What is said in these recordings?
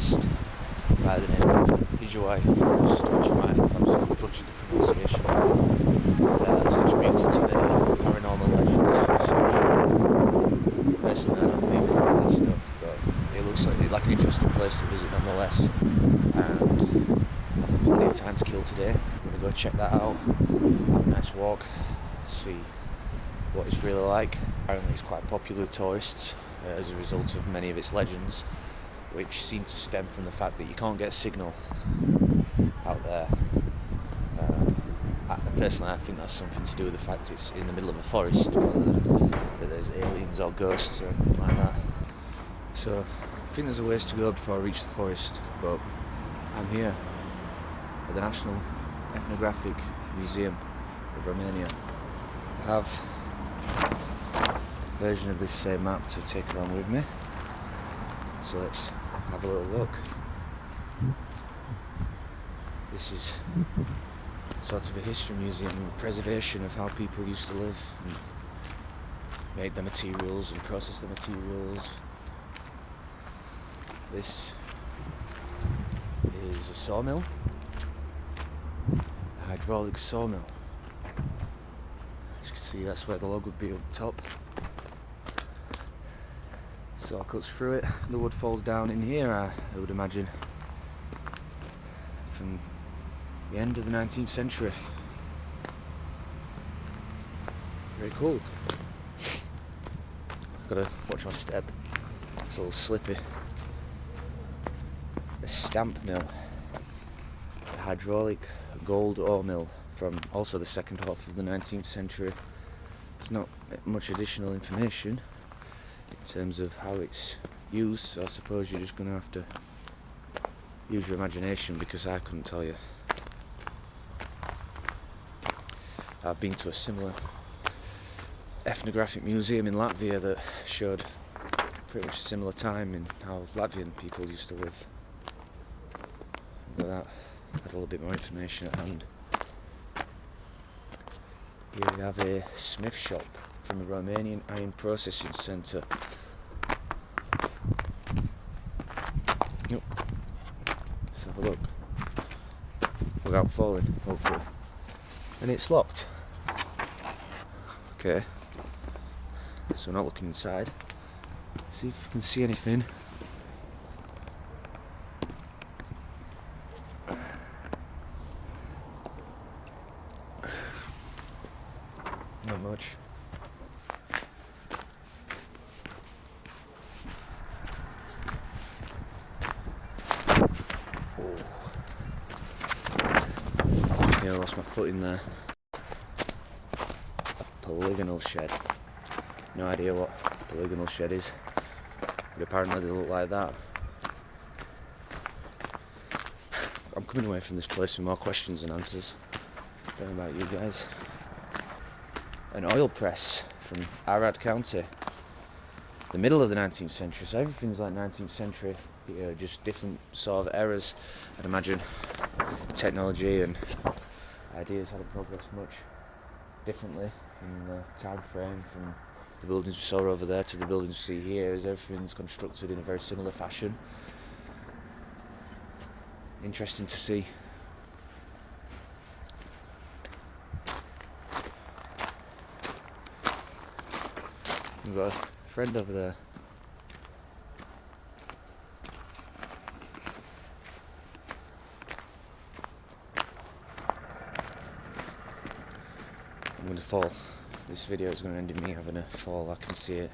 forest by the name of Ijuai Forest, which I might have absolutely butchered the pronunciation of. It's attributed to many paranormal legends. Personally, I don't believe in all that stuff, but it looks like an interesting place to visit nonetheless. And I've got plenty of time to kill today. I'm going to go check that out, have a nice walk, see what it's really like. Apparently it's quite popular with tourists as a result of many of its legends, which seem to stem from the fact that you can't get a signal out there. Personally, I think that's something to do with the fact it's in the middle of a forest, rather than that there's aliens or ghosts or anything like that. So I think there's a ways to go before I reach the forest, but I'm here at the National Ethnographic Museum of Romania. I have a version of this same map to take around with me, so let's have a little look. This is sort of a history museum, preservation of how people used to live and made their materials and processed their materials. This is a sawmill, a hydraulic sawmill. As you can see, that's where the log would be up top. Saw cuts through it, the wood falls down in here, I would imagine, from the end of the 19th century. Very cool. Gotta watch my step, it's a little slippy. A stamp mill, a hydraulic gold ore mill from also the second half of the 19th century. There's not much additional information in terms of how it's used, so I suppose you're just going to have to use your imagination, because I couldn't tell you. I've been to a similar ethnographic museum in Latvia that showed pretty much a similar time in how Latvian people used to live. But that had a little bit more information at hand. Here we have a smith shop from a Romanian iron processing centre. Let's have a look. Without falling, hopefully. And it's locked. Okay. So we're not looking inside. See if we can see anything. Not much. I lost my foot in there. Polygonal Shed. No idea what Polygonal Shed is, but apparently they look like that. I'm coming away from this place with more questions than answers. Don't know about you guys. An oil press from Arad County, the middle of the 19th century, so everything's like 19th century here, just different sort of eras. I'd imagine technology and ideas hadn't progressed much differently in the time frame from the buildings we saw over there to the buildings we see here, as everything's constructed in a very similar fashion. Interesting to see. We've got a friend over there. I'm going to fall. This video is going to end in me having a fall, I can see it.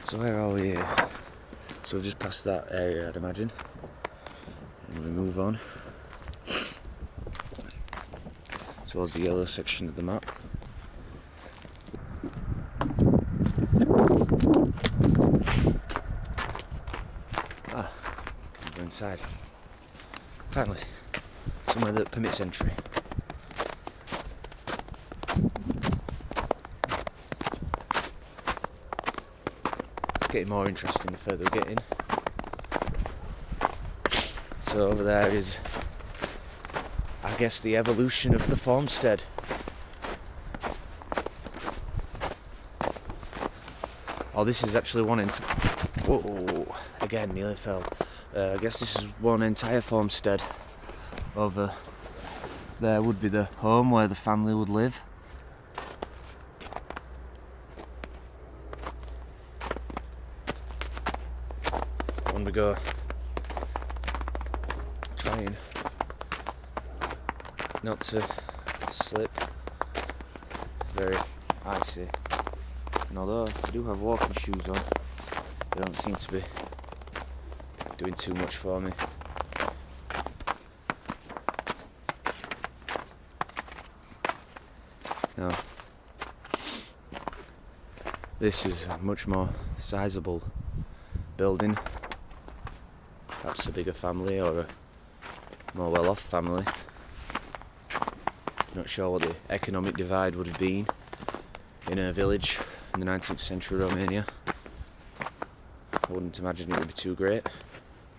So where are we here? So we've just passed that area, I'd imagine. And we move on towards the yellow section of the map. Can go inside. Finally, somewhere that permits entry. It's getting more interesting the further we get in. So over there is, I guess, the evolution of the farmstead. Oh, this is actually one entrance. Whoa, again, nearly fell. I guess this is one entire farmstead. Over there would be the home where the family would live. On we go. Trying not to slip. Very icy. And although I do have walking shoes on, they don't seem to be doing too much for me. Now, this is a much more sizable building. Perhaps a bigger family or a more well-off family. Not sure what the economic divide would have been in a village in the 19th century Romania. I wouldn't imagine it would be too great.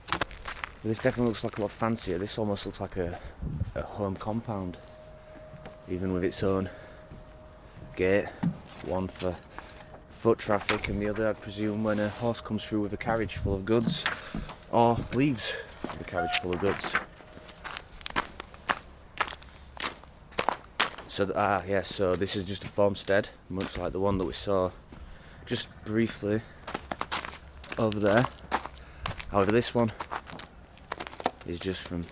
But this definitely looks like a lot fancier. This almost looks like a home compound, even with its own gate, one for foot traffic and the other, I presume, when a horse comes through with a carriage full of goods or leaves with a carriage full of goods. So, yes, so this is just a farmstead, much like the one that we saw just briefly over there. However, this one is just from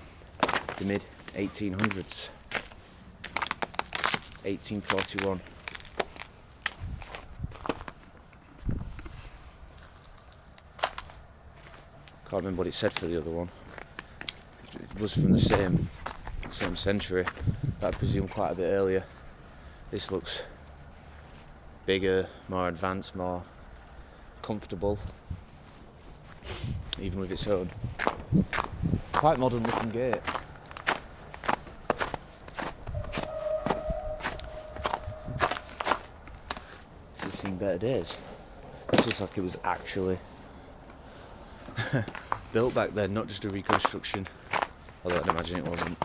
the mid 1800s, 1841. Can't remember what it said for the other one. It was from the same century, but I presume quite a bit earlier. This looks bigger, more advanced, more comfortable, even with its own quite modern looking gate. This has seen better days. This looks like it was actually built back then, not just a reconstruction, although I'd imagine it wasn't.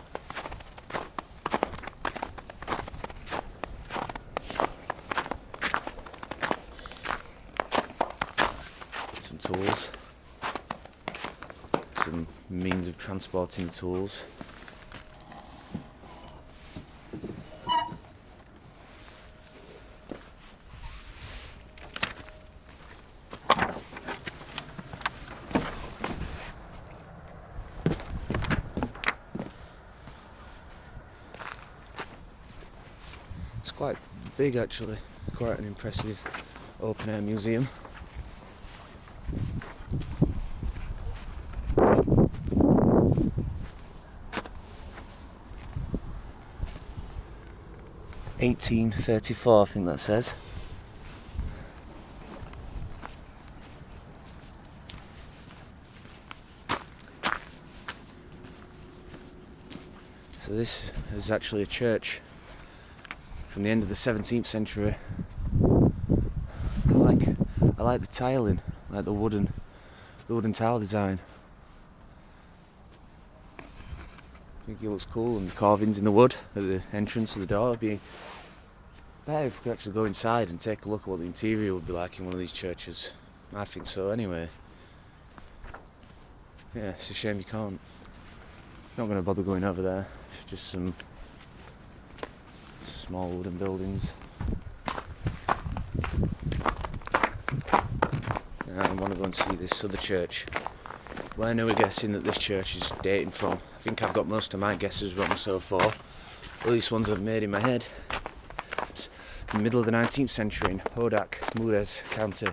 Some tools, some means of transporting the tools. It's quite big actually, quite an impressive open air museum. (1834) I think that says. So this is actually a church from the end of the 17th century. I like the tiling, like the wooden tile design. I think it looks cool, and the carvings in the wood at the entrance of the door. It'd be better if we could actually go inside and take a look at what the interior would be like in one of these churches. I think so anyway. Yeah, it's a shame you can't. Not going to bother going over there. It's just some small wooden buildings. Now I want to go and see this other church. Where now we're guessing that this church is dating from. I think I've got most of my guesses wrong so far. At least ones I've made in my head. In the middle of the 19th century in Hodak, Mureș County.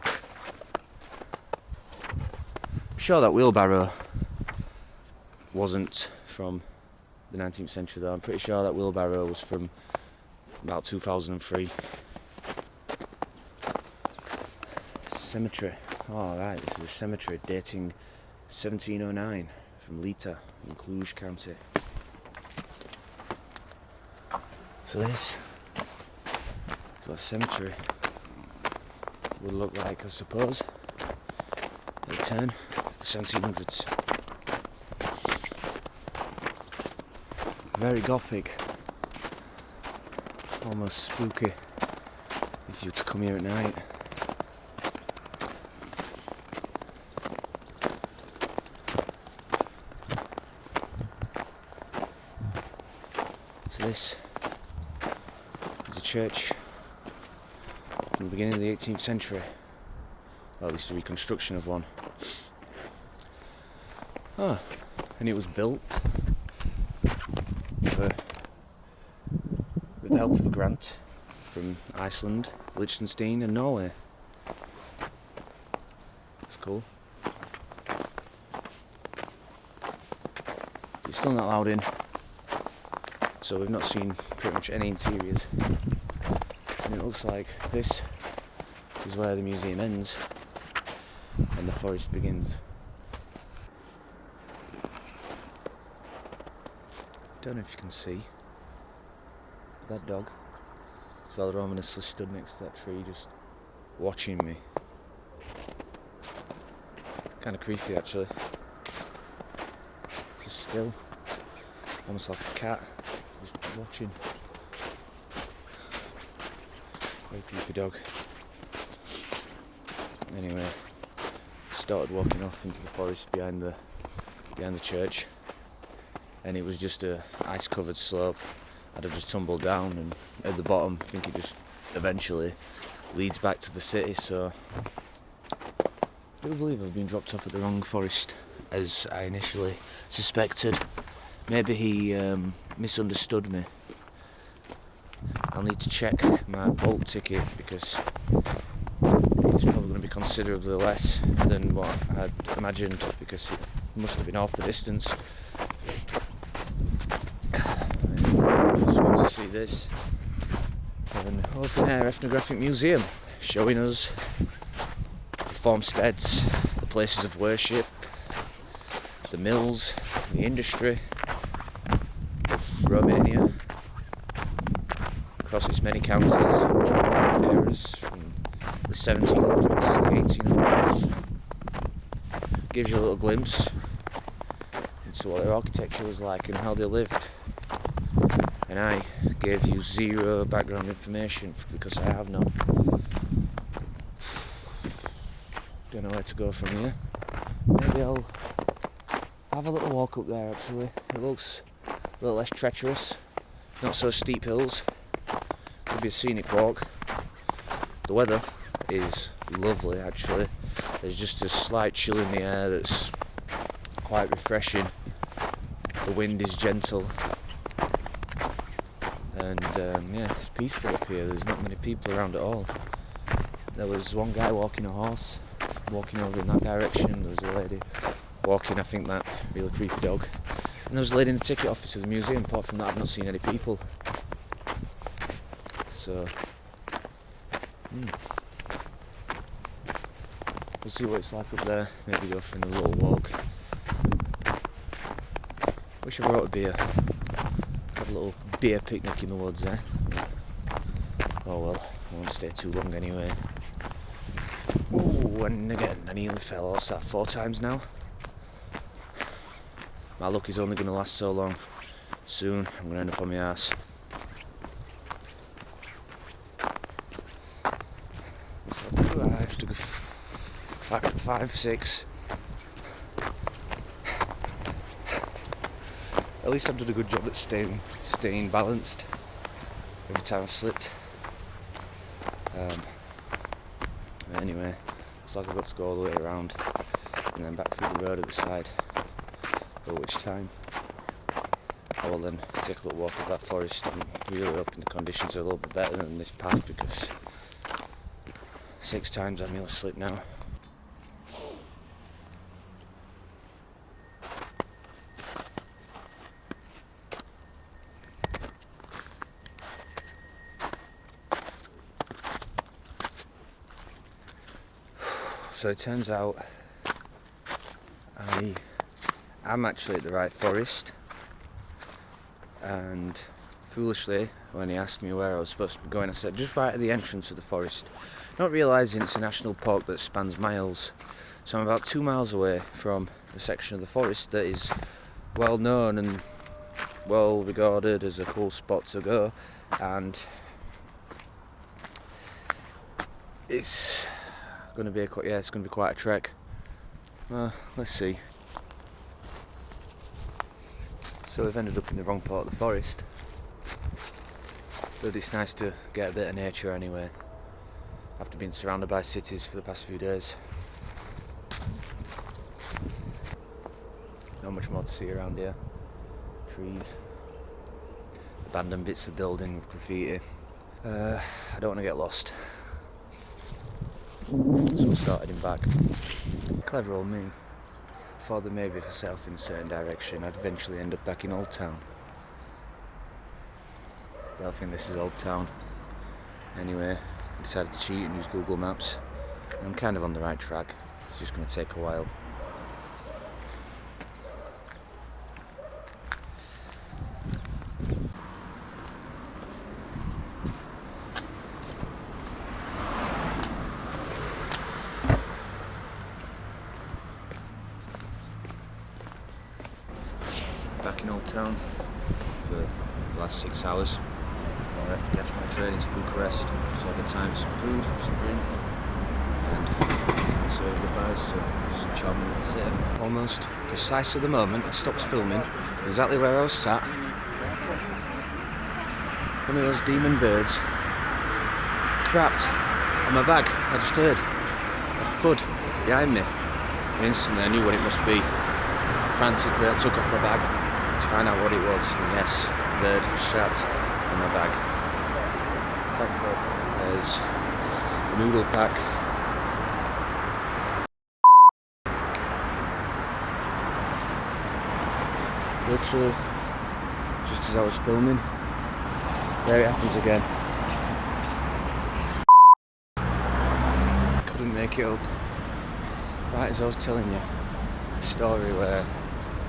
I'm sure that wheelbarrow wasn't from the 19th century though. I'm pretty sure that wheelbarrow was from about 2003. Cemetery. Oh right, this is a cemetery dating 1709 from Lita in Cluj County. So this is what a cemetery would look like, I suppose, at the turn of the 1700s. Very gothic, almost spooky if you were to come here at night. this is a church from the beginning of the 18th century, or at least a reconstruction of one. Oh, and it was built with the help of a grant from Iceland, Liechtenstein and Norway. It's cool. You're still not allowed in, so we've not seen pretty much any interiors. And it looks like this is where the museum ends and the forest begins. Don't know if you can see that dog. So Romulus stood next to that tree just watching me. Kind of creepy actually. Just still, almost like a cat, just watching. Very creepy dog. Anyway, started walking off into the forest behind the church, and it was just a ice-covered slope. I'd have just tumbled down, and at the bottom, I think it just eventually leads back to the city. So I do believe I've been dropped off at the wrong forest, as I initially suspected. Maybe he misunderstood me. I'll need to check my Bolt ticket because it's probably going to be considerably less than what I'd imagined, because it must have been half the distance. Just want to see this. An open-air ethnographic museum showing us the farmsteads, the places of worship, the mills, the industry of Romania across its many counties, eras from the 1700s to the 1800s. Gives you a little glimpse into what their architecture was like and how they lived. And I gave you zero background information because I have none. Don't know where to go from here. Maybe I'll have a little walk up there actually. It looks a little less treacherous, not so steep hills. Could be a scenic walk. The weather is lovely actually. There's just a slight chill in the air that's quite refreshing. The wind is gentle. And yeah, it's peaceful up here. There's not many people around at all. There was one guy walking a horse, walking over in that direction. There was a lady walking, I think, that really creepy dog. And there was a lady in the ticket office of the museum. Apart from that, I've not seen any people. So, we'll see what it's like up there. Maybe go for a little walk. Wish I brought a beer. Have a little beer picnic in the woods, eh? Oh well, I won't stay too long anyway. Oh, and again, I nearly fell. What's that, 4 times now? My luck is only going to last so long. Soon, I'm going to end up on my arse. I have to go 5, 6. At least I've done a good job at staying balanced every time I've slipped. Anyway, it's like I've got to go all the way around and then back through the road at the side. At which time I will then take a little walk up that forest. I'm really hoping the conditions are a little bit better than this path, because 6 times I've nearly slipped now. So it turns out I'm actually at the right forest, and foolishly, when he asked me where I was supposed to be going, I said just right at the entrance of the forest, not realising it's a national park that spans miles. So I'm about 2 miles away from a section of the forest that is well known and well regarded as a cool spot to go, and it's going to be quite a trek. Let's see. So we've ended up in the wrong part of the forest. But it's nice to get a bit of nature anyway, after being surrounded by cities for the past few days. Not much more to see around here. Trees, abandoned bits of building with graffiti. I don't want to get lost, so I started him back. Clever old me. Thought that maybe if I set off in a certain direction, I'd eventually end up back in Old Town. But I think this is Old Town. Anyway, I decided to cheat and use Google Maps. And I'm kind of on the right track. It's just going to take a while. Back in Old Town for the last 6 hours. I have to catch my train into Bucharest, so I've got time for some food, some drinks, and time to say goodbyes, so just charming and sitting. Almost precisely the moment I stopped filming, exactly where I was sat, one of those demon birds crapped on my bag. I just heard a thud behind me, and instantly I knew what it must be. Frantically I took off my bag to find out what it was, and yes, the bird shat in my bag. Thankfully, there's a noodle pack. Literally, just as I was filming, there it happens again. Couldn't make it up. Right as I was telling you a story where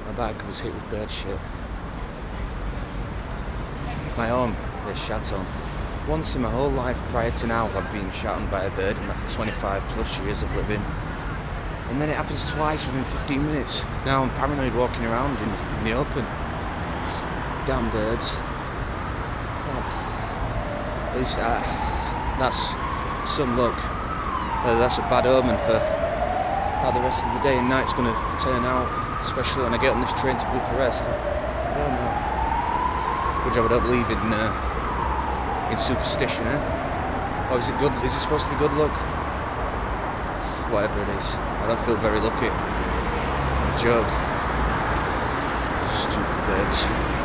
my bag was hit with bird shit. My own, they shat on. Once in my whole life prior to now, I've been shot on by a bird in like 25 plus years of living. And then it happens twice within 15 minutes. Now I'm paranoid walking around in the open. Damn birds. At least that's some luck. That's a bad omen for how the rest of the day and night's going to turn out, especially when I get on this train to Bucharest. I don't know. Good job I don't believe in superstition, eh? Or is it good? Is it supposed to be good luck? Whatever it is, I don't feel very lucky. A joke. Stupid birds.